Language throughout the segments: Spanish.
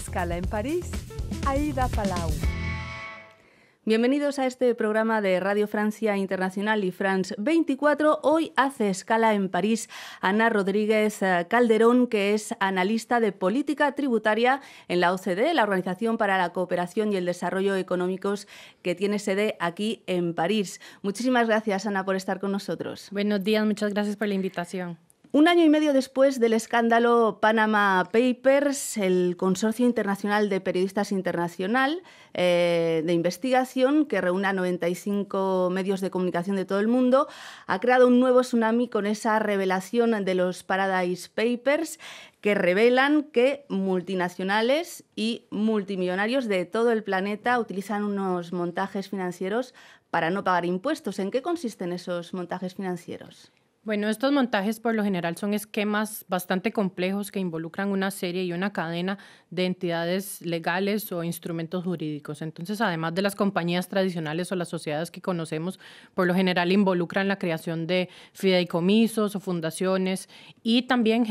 Escala en París, Aida Palau. Bienvenidos a este programa de Radio Francia Internacional y France 24. Hoy hace escala en París Ana Rodríguez Calderón, que es analista de política tributaria en la OCDE, la Organización para la Cooperación y el Desarrollo Económicos, que tiene sede aquí en París. Muchísimas gracias, Ana, por estar con nosotros. Buenos días, muchas gracias por la invitación. Un año y medio después del escándalo Panama Papers, el Consorcio Internacional de Periodistas Internacional de Investigación, que reúne a 95 medios de comunicación de todo el mundo, ha creado un nuevo tsunami con esa revelación de los Paradise Papers, que revelan que multinacionales y multimillonarios de todo el planeta utilizan unos montajes financieros para no pagar impuestos. ¿En qué consisten esos montajes financieros? Bueno, estos montajes por lo general son esquemas bastante complejos que involucran una serie y una cadena de entidades legales o instrumentos jurídicos. Entonces, además de las compañías tradicionales o las sociedades que conocemos, por lo general involucran la creación de fideicomisos o fundaciones y también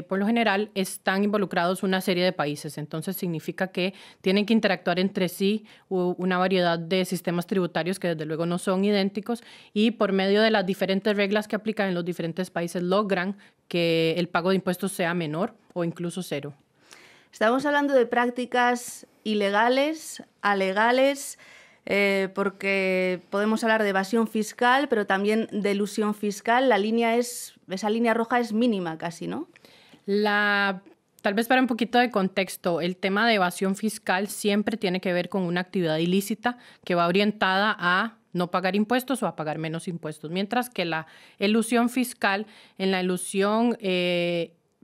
por lo general están involucrados una serie de países. Entonces, significa que tienen que interactuar entre sí una variedad de sistemas tributarios que desde luego no son idénticos y por medio de las diferentes reglas que aplican en los diferentes países logran que el pago de impuestos sea menor o incluso cero. Estamos hablando de prácticas ilegales, alegales, porque podemos hablar de evasión fiscal, pero también de elusión fiscal. Esa línea roja es mínima casi, ¿no? Tal vez para un poquito de contexto, el tema de evasión fiscal siempre tiene que ver con una actividad ilícita que va orientada a no pagar impuestos o a pagar menos impuestos, mientras que la elusión fiscal, en la elusión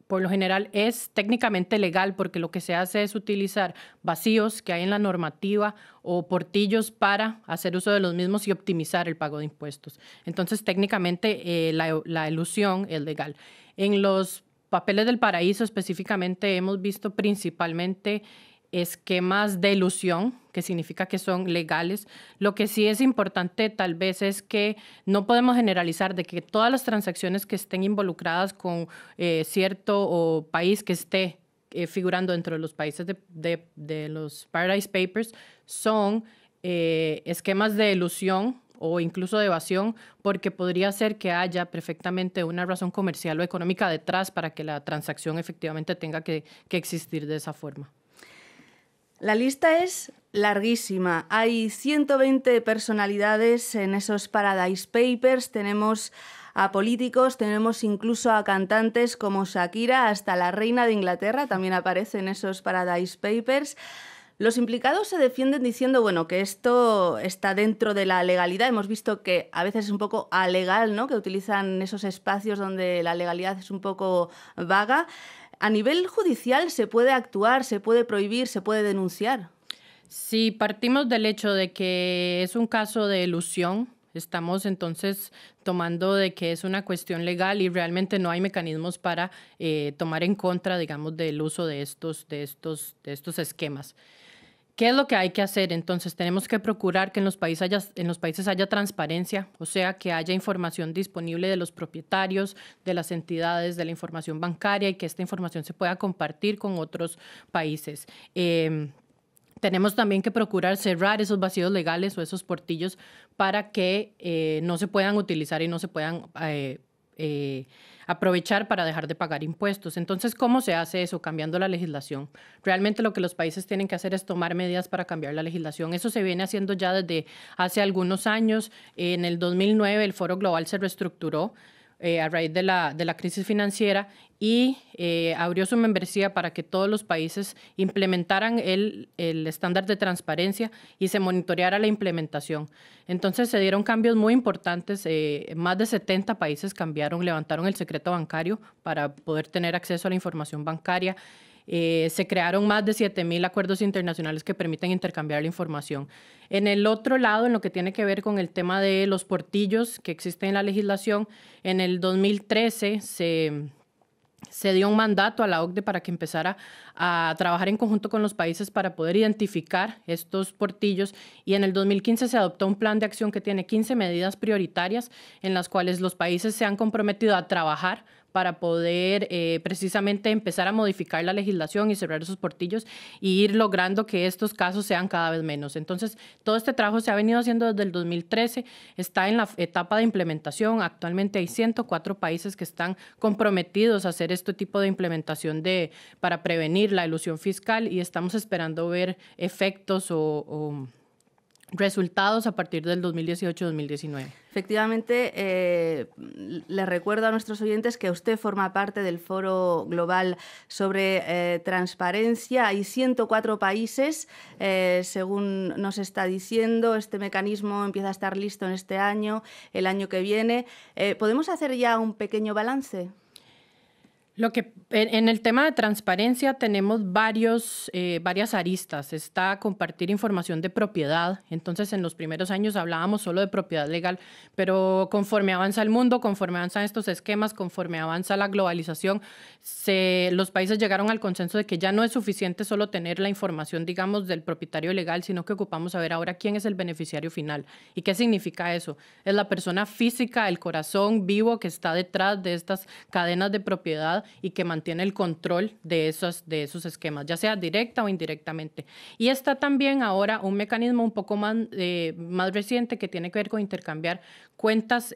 por lo general es técnicamente legal porque lo que se hace es utilizar vacíos que hay en la normativa o portillos para hacer uso de los mismos y optimizar el pago de impuestos. Entonces, técnicamente la elusión es legal. En los papeles del paraíso específicamente hemos visto principalmente esquemas de elusión, que significa que son legales. Lo que sí es importante tal vez es que no podemos generalizar de que todas las transacciones que estén involucradas con cierto país que esté figurando dentro de los países de los Paradise Papers son esquemas de elusión o incluso de evasión, porque podría ser que haya perfectamente una razón comercial o económica detrás para que la transacción efectivamente tenga que existir de esa forma. La lista es larguísima. Hay 120 personalidades en esos Paradise Papers. Tenemos a políticos, tenemos incluso a cantantes como Shakira, hasta la reina de Inglaterra también aparece en esos Paradise Papers. Los implicados se defienden diciendo, que esto está dentro de la legalidad. Hemos visto que a veces es un poco alegal, ¿no?, que utilizan esos espacios donde la legalidad es un poco vaga. A nivel judicial se puede actuar, se puede prohibir, se puede denunciar. Si partimos del hecho de que es un caso de elusión, estamos entonces tomando de que es una cuestión legal y realmente no hay mecanismos para tomar en contra, digamos, del uso de estos esquemas. ¿Qué es lo que hay que hacer? Entonces, tenemos que procurar que en los países haya transparencia, o sea, que haya información disponible de los propietarios, de las entidades, de la información bancaria y que esta información se pueda compartir con otros países. Tenemos también que procurar cerrar esos vacíos legales o esos portillos para que no se puedan utilizar y no se puedan aprovechar para dejar de pagar impuestos. Entonces, ¿cómo se hace eso? Cambiando la legislación. Realmente lo que los países tienen que hacer es tomar medidas para cambiar la legislación. Eso se viene haciendo ya desde hace algunos años. En el 2009 el Foro Global se reestructuró a raíz de la crisis financiera y abrió su membresía para que todos los países implementaran el estándar de transparencia y se monitoreara la implementación. Entonces se dieron cambios muy importantes, más de 70 países levantaron el secreto bancario para poder tener acceso a la información bancaria. Se crearon más de 7,000 acuerdos internacionales que permiten intercambiar la información. En el otro lado, en lo que tiene que ver con el tema de los portillos que existen en la legislación, en el 2013 se dio un mandato a la OCDE para que empezara a trabajar en conjunto con los países para poder identificar estos portillos y en el 2015 se adoptó un plan de acción que tiene 15 medidas prioritarias en las cuales los países se han comprometido a trabajar para poder precisamente empezar a modificar la legislación y cerrar esos portillos y ir logrando que estos casos sean cada vez menos. Entonces, todo este trabajo se ha venido haciendo desde el 2013, está en la etapa de implementación. Actualmente hay 104 países que están comprometidos a hacer este tipo de implementación para prevenir la elusión fiscal y estamos esperando ver efectos o resultados a partir del 2018-2019. Efectivamente, les recuerdo a nuestros oyentes que usted forma parte del Foro Global sobre Transparencia. Hay 104 países, según nos está diciendo. Este mecanismo empieza a estar listo en este año, el año que viene. ¿Podemos hacer ya un pequeño balance? En el tema de transparencia tenemos varias aristas. Está compartir información de propiedad. Entonces, en los primeros años hablábamos solo de propiedad legal, pero conforme avanza el mundo, conforme avanzan estos esquemas, conforme avanza la globalización, los países llegaron al consenso de que ya no es suficiente solo tener la información, digamos, del propietario legal, sino que ocupamos saber ahora quién es el beneficiario final. ¿Y qué significa eso? Es la persona física, el corazón vivo que está detrás de estas cadenas de propiedad y que mantiene el control de esos esquemas, ya sea directa o indirectamente. Y está también ahora un mecanismo un poco más reciente que tiene que ver con intercambiar cuentas,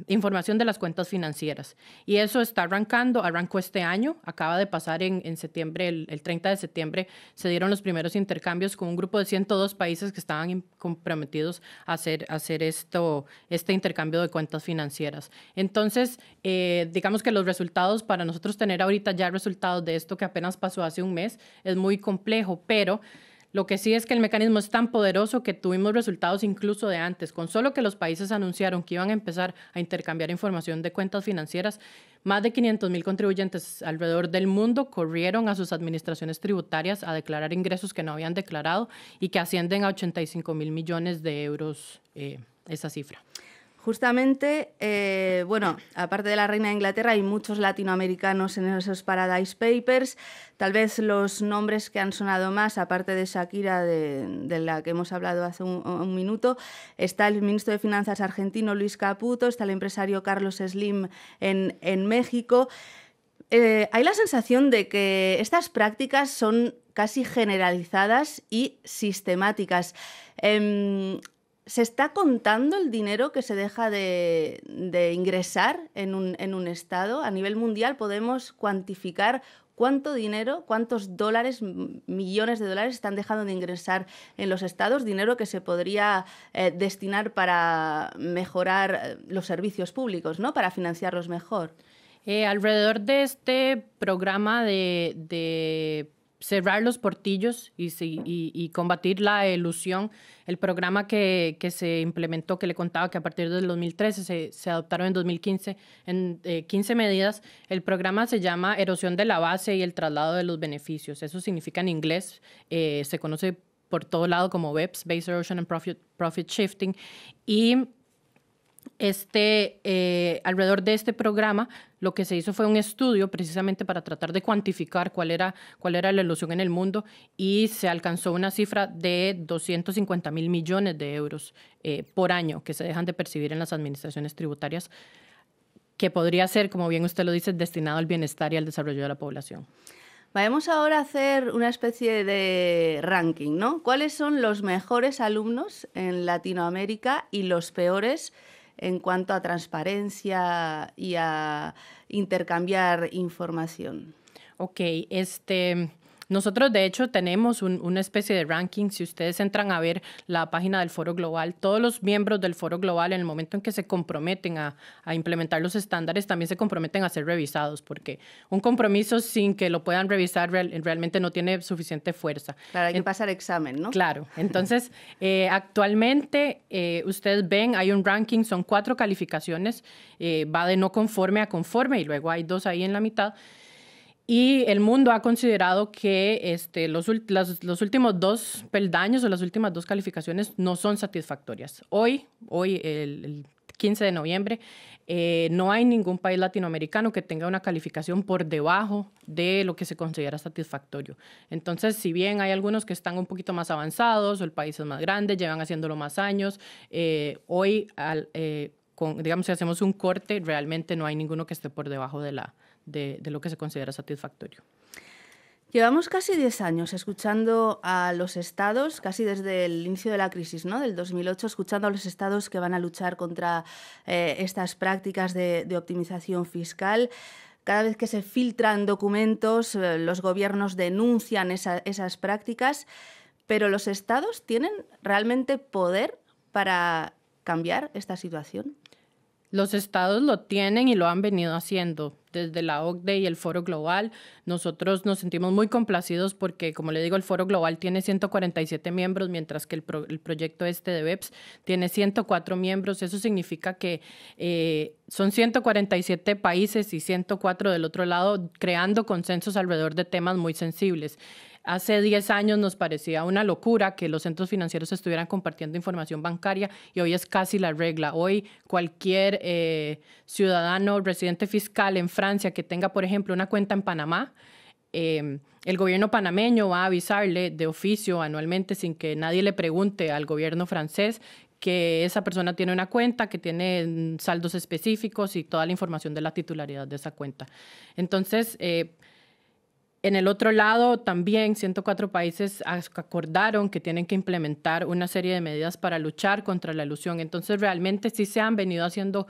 información de las cuentas financieras. Y eso está arrancó este año, acaba de pasar en septiembre, el 30 de septiembre, se dieron los primeros intercambios con un grupo de 102 países que estaban comprometidos a hacer este intercambio de cuentas financieras. Entonces, digamos que los resultados para nosotros tener ahorita ya resultados de esto que apenas pasó hace un mes es muy complejo, pero lo que sí es que el mecanismo es tan poderoso que tuvimos resultados incluso de antes. Con solo que los países anunciaron que iban a empezar a intercambiar información de cuentas financieras, más de 500,000 contribuyentes alrededor del mundo corrieron a sus administraciones tributarias a declarar ingresos que no habían declarado y que ascienden a 85,000 millones de euros esa cifra. Justamente, aparte de la Reina de Inglaterra, hay muchos latinoamericanos en esos Paradise Papers. Tal vez los nombres que han sonado más, aparte de Shakira, de la que hemos hablado hace un minuto, está el ministro de Finanzas argentino, Luis Caputo, está el empresario Carlos Slim en México. Hay la sensación de que estas prácticas son casi generalizadas y sistemáticas. ¿Se está contando el dinero que se deja de ingresar en un Estado? A nivel mundial, ¿podemos cuantificar cuánto dinero, cuántos dólares, millones de dólares están dejando de ingresar en los Estados? Dinero que se podría destinar para mejorar los servicios públicos, ¿no? Para financiarlos mejor. Alrededor de este programa de cerrar los portillos y combatir la elusión, el programa que se implementó, que le contaba que a partir del 2013 se adoptaron en 2015 en 15 medidas. El programa se llama Erosión de la Base y el Traslado de los Beneficios. Eso significa en inglés, se conoce por todo lado como BEPS, Base Erosion and Profit Shifting. Y alrededor de este programa, lo que se hizo fue un estudio precisamente para tratar de cuantificar cuál era la elusión en el mundo y se alcanzó una cifra de 250,000 millones de euros por año que se dejan de percibir en las administraciones tributarias, que podría ser, como bien usted lo dice, destinado al bienestar y al desarrollo de la población. Vamos ahora a hacer una especie de ranking, ¿no? ¿Cuáles son los mejores alumnos en Latinoamérica y los peores en cuanto a transparencia y a intercambiar información? Ok, nosotros de hecho tenemos una especie de ranking. Si ustedes entran a ver la página del Foro Global, todos los miembros del Foro Global en el momento en que se comprometen a implementar los estándares también se comprometen a ser revisados, porque un compromiso sin que lo puedan revisar realmente no tiene suficiente fuerza. Claro, hay que pasar examen, ¿no? Claro, entonces actualmente ustedes ven, hay un ranking, son 4 calificaciones, va de no conforme a conforme y luego hay 2 ahí en la mitad. Y el mundo ha considerado que los últimos 2 peldaños o las últimas 2 calificaciones no son satisfactorias. Hoy el 15 de noviembre, no hay ningún país latinoamericano que tenga una calificación por debajo de lo que se considera satisfactorio. Entonces, si bien hay algunos que están un poquito más avanzados o el país es más grande, llevan haciéndolo más años, hoy digamos, si hacemos un corte, realmente no hay ninguno que esté por debajo de lo que se considera satisfactorio. Llevamos casi 10 años escuchando a los estados, casi desde el inicio de la crisis, ¿no?, del 2008, escuchando a los estados que van a luchar contra estas prácticas de optimización fiscal. Cada vez que se filtran documentos, los gobiernos denuncian esas prácticas, pero ¿los estados tienen realmente poder para cambiar esta situación? Los estados lo tienen y lo han venido haciendo. Desde la OCDE y el Foro Global, nosotros nos sentimos muy complacidos porque, como le digo, el Foro Global tiene 147 miembros, mientras que el proyecto de BEPS tiene 104 miembros. Eso significa que son 147 países y 104 del otro lado creando consensos alrededor de temas muy sensibles. Hace 10 años nos parecía una locura que los centros financieros estuvieran compartiendo información bancaria y hoy es casi la regla. Hoy cualquier ciudadano residente fiscal en Francia que tenga, por ejemplo, una cuenta en Panamá, el gobierno panameño va a avisarle de oficio anualmente sin que nadie le pregunte al gobierno francés que esa persona tiene una cuenta, que tiene saldos específicos y toda la información de la titularidad de esa cuenta. Entonces, en el otro lado, también 104 países acordaron que tienen que implementar una serie de medidas para luchar contra la elusión. Entonces, realmente sí se han venido haciendo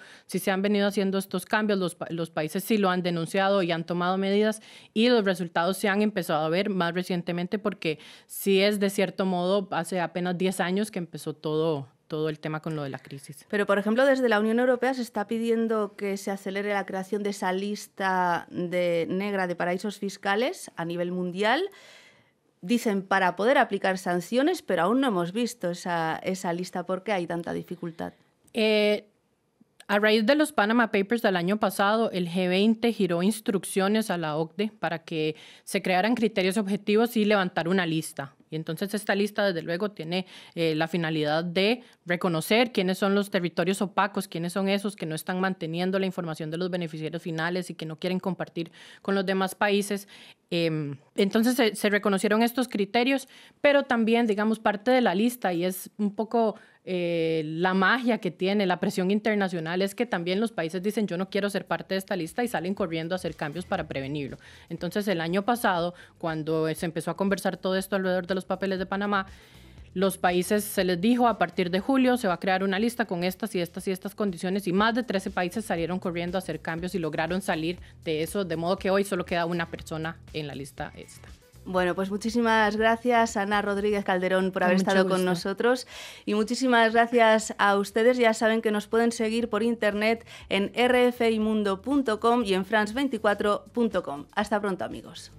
estos cambios. Los países sí lo han denunciado y han tomado medidas y los resultados se han empezado a ver más recientemente porque sí es, de cierto modo, hace apenas 10 años que empezó todo el tema con lo de la crisis. Pero, por ejemplo, desde la Unión Europea se está pidiendo que se acelere la creación de esa lista negra de paraísos fiscales a nivel mundial. Dicen para poder aplicar sanciones, pero aún no hemos visto esa lista. ¿Por qué hay tanta dificultad? A raíz de los Panama Papers del año pasado, el G20 giró instrucciones a la OCDE para que se crearan criterios objetivos y levantar una lista. Y entonces esta lista, desde luego, tiene la finalidad de reconocer quiénes son los territorios opacos, quiénes son esos que no están manteniendo la información de los beneficiarios finales y que no quieren compartir con los demás países. Entonces se reconocieron estos criterios, pero también, digamos, parte de la lista, y es un poco la magia que tiene la presión internacional, es que también los países dicen yo no quiero ser parte de esta lista y salen corriendo a hacer cambios para prevenirlo. Entonces el año pasado, cuando se empezó a conversar todo esto alrededor de los papeles de Panamá, los países se les dijo a partir de julio se va a crear una lista con estas y estas y estas condiciones y más de 13 países salieron corriendo a hacer cambios y lograron salir de eso, de modo que hoy solo queda una persona en la lista esta. Bueno, pues muchísimas gracias, Ana Rodríguez Calderón, por haber estado con nosotros. Y muchísimas gracias a ustedes. Ya saben que nos pueden seguir por internet en rfimundo.com y en france24.com. Hasta pronto, amigos.